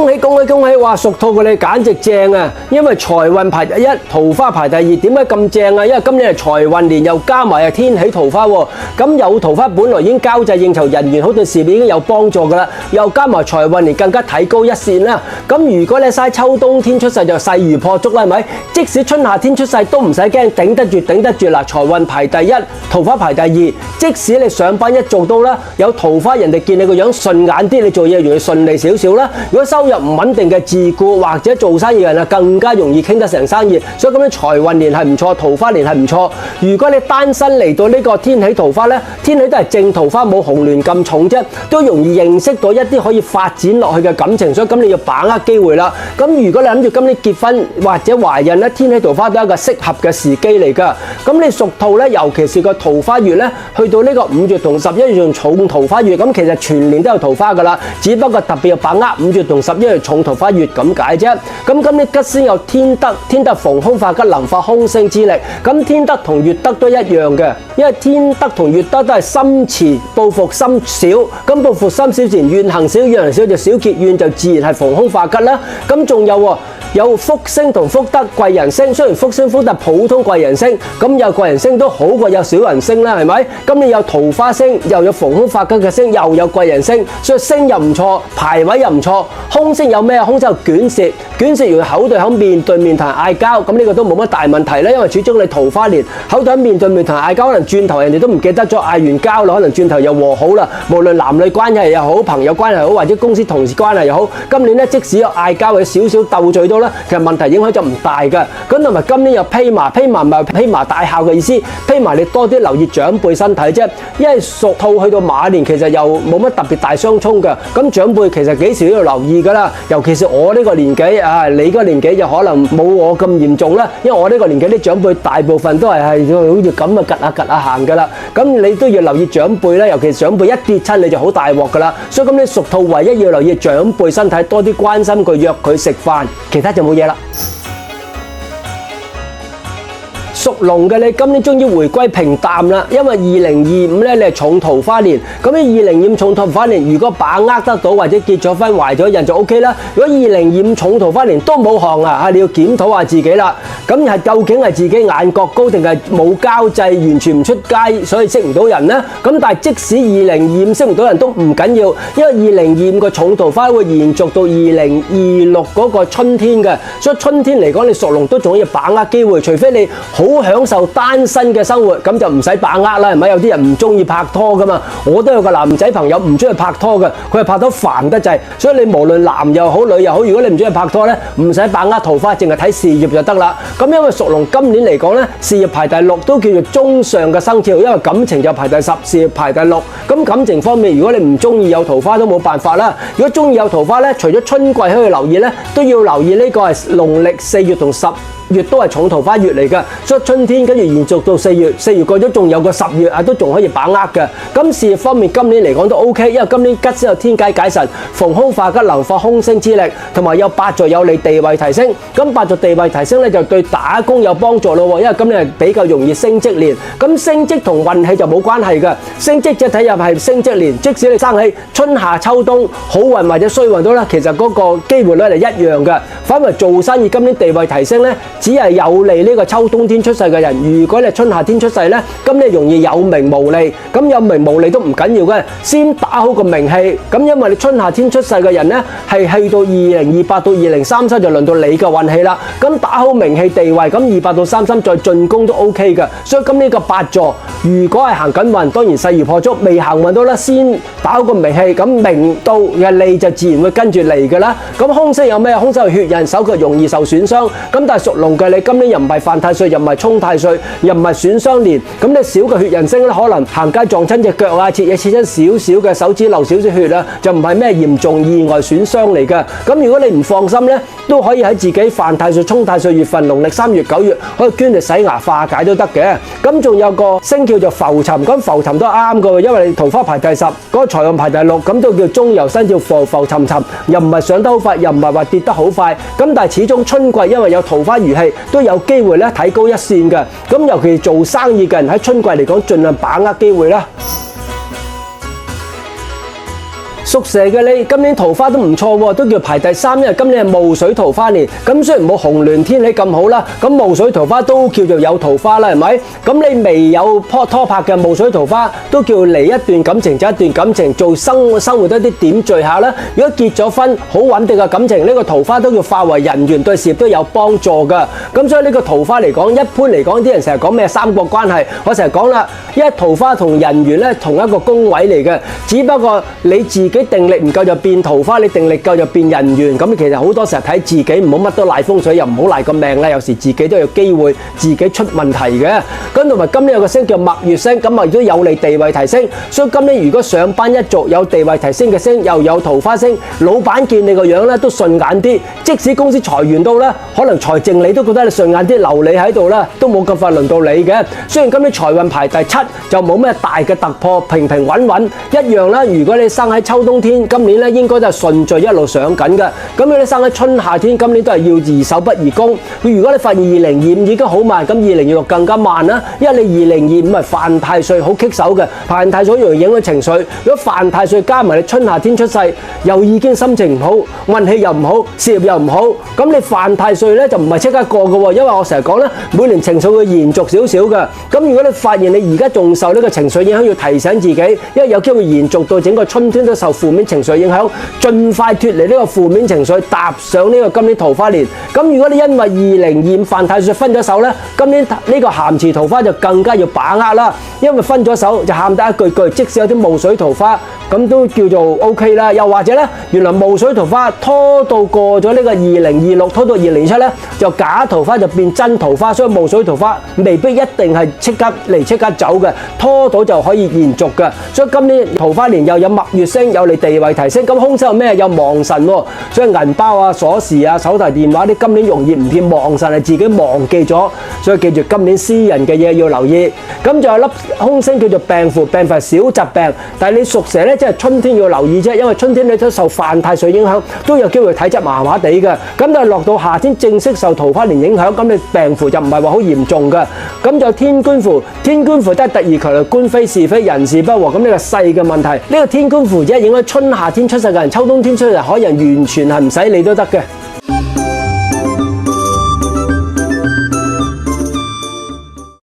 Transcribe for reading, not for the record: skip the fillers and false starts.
恭喜恭喜恭喜！哇，屬兔嘅你簡直正啊！因為財運排第一，桃花排第二。點解咁正啊？因為今年係財運年，又加埋係天喜桃花喎。咁有桃花本來已經交際應酬，人緣好，對事業已經有幫助㗎啦。又加埋財運年，更加提高一線啦。咁如果你嘥秋冬天出世就勢如破竹啦，係咪？即使春夏天出世都唔使驚，頂得住頂得住啦。財運排第一，桃花排第二。即使你上班一做到啦，有桃花，人哋見你個樣順眼啲，你做嘢容易順利少少啦。如果收入唔穩定嘅自僱或者做生意人啊，更加容易傾得成生意。所以咁樣財運年係唔錯，桃花年係唔錯。如果你單身嚟到呢個天喜桃花呢，天喜都係正桃花，冇紅鸞咁重啫，都容易認識到一啲可以發展落去嘅感情。所以咁你要把握機會啦。咁如果你諗住今年結婚或者懷孕呢，天喜桃花都係一個適合嘅時機嚟㗎。咁你屬兔呢，尤其是個桃花月呢，去到呢個5月同11月仲重桃花月，咁其實全年都有桃花㗎啦，只不過特別要把握5月同11月重桃花月咁解啫。咁今年吉先有天德，天德逢凶化吉，能發空星之力。咁天德同月德都一樣嘅，因為天德同月德都係心慈報復心少，咁報復心少自然怨行少，怨行少就少結怨，就自然係逢凶化吉啦。咁仲有福星同福德貴人星，雖然福星福德普通貴人星，咁有貴人星都好過有小人星啦，係咪？咁你有桃花星，又有逢凶化吉嘅星，又有貴人星，所以星又唔錯，排位又唔錯。空星有咩？空星有捲舌，捲舌要口對口面對面同人嗌交，咁呢個都冇乜大問題啦，因為始終你桃花年，口對口面對面同人嗌交，可能轉頭人哋都唔記得咗嗌完交啦，可能轉頭又和好啦。無論男女關係又好，朋友關係又好，或者公司同事關係又好，今年咧即使有嗌交或者少少鬥嘴都啦，其實問題影響就唔大㗎。咁同埋今年有披麻，披麻唔係披麻戴孝嘅意思，披麻你多啲留意長輩身體啫。因為屬兔去到馬年，其實又冇乜特別大相沖㗎。咁長輩其實幾時都要留意㗎啦，尤其是我呢個年紀啊，你嗰個年紀就可能冇我咁嚴重啦。因為我呢個年紀啲長輩大部分都係好似咁啊，趌下行㗎啦。咁你都要留意長輩啦，尤其是長輩一跌親你就好大鑊㗎啦。所以咁你屬兔唯一要留意長輩身體，多啲關心佢，約佢食飯，其他就冇嘢啦。屬龍嘅你今年終於回歸平淡啦，因為2025咧你係重桃花年，咁喺2025重桃花年，如果把握得到或者結咗婚懷咗孕就 OK 啦。如果2025重桃花年都冇行啊，你要檢討下自己啦。咁係究竟係自己眼角高定係冇交際，完全唔出街，所以識唔到人呢？咁但係即使2025識唔到人都唔緊要，因為2025個重桃花會延續到2026嗰個春天嘅，所以春天嚟講你屬龍都仲要把握機會，除非你好享受單身嘅生活，咁就唔使把握啦，係咪？有啲人唔中意拍拖噶嘛，我都有個男仔朋友唔中意拍拖嘅，佢係拍拖煩得滯，所以你無論男又好女又好，如果你唔中意拍拖呢，唔使把握桃花，淨係睇事業就得啦。咁因為屬龍今年嚟講呢，事業排第6都叫做中上嘅生肖，因為感情就排第10，事業排第6。咁感情方面，如果你唔中意有桃花都冇辦法啦。如果中意有桃花呢，除咗春季可以留意呢，都要留意呢個係農曆4月同10月都係重桃花月嚟㗎，所以春天跟住延續到4月，4月過咗仲有個10月啊，都仲可以把握嘅。咁事業方面今年嚟講都 OK， 因為今年吉先有天解解神，逢凶化吉，能發空星之力，同埋有八座有利地位提升。咁八座地位提升咧就對打工有幫助咯，因為今年係比較容易升職年。咁升職同運氣就冇關係㗎，升職即係睇入係升職年，即使你生喺春夏秋冬好運或者衰運都啦，其實嗰個機會率係一樣嘅。反為做生意今年地位提升咧，只係有利呢個秋冬天出世嘅人。如果你係春夏天出世呢，咁你容易有名無利。咁有名無利都唔緊要嘅，先打好個名氣。咁因為你春夏天出世嘅人呢，係去到2028到2033就輪到你嘅運氣啦。咁打好名氣地位，咁28到33再進攻都 OK 嘅。所以咁呢個八座，如果係行緊運，當然勢如破竹；未行運到啦，先打好個名氣，咁名到嘅利就自然會跟住嚟㗎啦。咁空星有咩？空星係血刃，手腳容易受損傷。咁但係屬龍嘅你今年又唔係犯太歲，又唔係沖太歲，又唔係損傷年，咁你少嘅血刃星咧，可能行街撞親隻腳啊，切嘢切親少少嘅手指流少少血啦，就唔係咩嚴重意外損傷嚟㗎。咁如果你唔放心咧，都可以喺自己犯太歲、沖太歲月份，農曆3月、9月可以捐嚟洗牙化解都得嘅。咁仲有個星叫做浮沉，咁浮沉都啱㗎，因為你桃花排第10，嗰個財運排第6，咁都叫中游生，叫浮浮沉沉，又唔係上得好快，又唔係話跌得好快。咁但係始終春季因為有桃花餘氣，都有機會咧睇高一線嘅。咁尤其做生意嘅人喺春季嚟講，盡量把握機會啦。屬蛇嘅你今年桃花都唔錯喎，都叫排第3，因為今年係戊水桃花年。咁雖然冇紅鸞天喜咁好啦，咁戊水桃花都叫做有桃花啦，係咪？咁你未有拖拍嘅戊水桃花，都叫嚟一段感情就一段感情，做生活多啲點綴下啦。如果結咗婚，好穩定嘅感情，呢個桃花都要化為人緣，對事業都有幫助噶。咁所以呢個桃花嚟講，一般嚟講，啲人成日講咩三角關係，我成日講啦，因為桃花同人緣咧同一個宮位嚟嘅，只不過你自己定力唔夠就變桃花，你定力夠就變人緣。咁其實好多時候睇自己，唔好乜都賴風水，又唔好賴個命啦。有時自己都有機會自己出問題嘅。咁同埋今年有個星叫墨月星，咁啊亦都有利地位提升。所以今年如果上班一族有地位提升嘅星，又有桃花星，老闆見你個樣咧都順眼啲。即使公司裁員到咧，可能財政你都覺得你順眼啲，留你喺度啦，都冇咁快輪到你嘅。雖然今年財運排第7，就冇咩大嘅突破，平平穩穩一樣啦。如果你生喺秋冬天，今年咧應該都係順序一路上緊嘅。咁如果你生喺春夏天，今年都係要宜守不宜攻。如果你發現2025已經好慢，咁2026更加慢啦，因為你2025係犯太歲，好棘手嘅。犯太歲容易影響情緒。如果犯太歲加埋你春夏天出世，又已經心情唔好，運氣又唔好，事業又唔好，咁你犯太歲咧就唔係即刻過嘅喎。因為我成日講咧，每年情緒會延續少少嘅。咁如果你發現你而家仲受呢個情緒影響，要提醒自己，因為有機會延續到整個春天都受負面情緒影響，盡快脫離呢個負面情緒，踏上呢個今年桃花年。咁如果你因為2025犯太歲分咗手咧，今年呢個咸池桃花就更加要把握啦。因為分咗手就喊得一句句，即使有啲霧水桃花，咁都叫做 OK 啦。又或者咧，原來霧水桃花拖到過咗呢個2026，拖到2027咧，就假桃花就變真桃花。所以霧水桃花未必一定係即刻嚟即刻走嘅，拖到就可以延續嘅。所以今年桃花年又有墨月星，有你地位提升。咁凶星有咩？有亡神喎。所以銀包啊、鎖匙啊、手提電話啲今年容易唔見。亡神係自己忘記咗，所以記住今年私人嘅嘢要留意。咁就有粒凶星叫做病符，病符係小疾病，但係你屬蛇咧，即係春天要留意啫，因為春天你都受犯太歲影響，都有機會體質麻麻地嘅。咁但係落到夏天正式受桃花年影響，咁你病符就唔係話好嚴重嘅。咁就天官符，天官符都係突如其來，官非是非，人事不和，咁呢個細嘅問題。呢個天官符只係影響春夏天出世嘅人，秋冬天出世嘅人可能完全係唔使理都得嘅。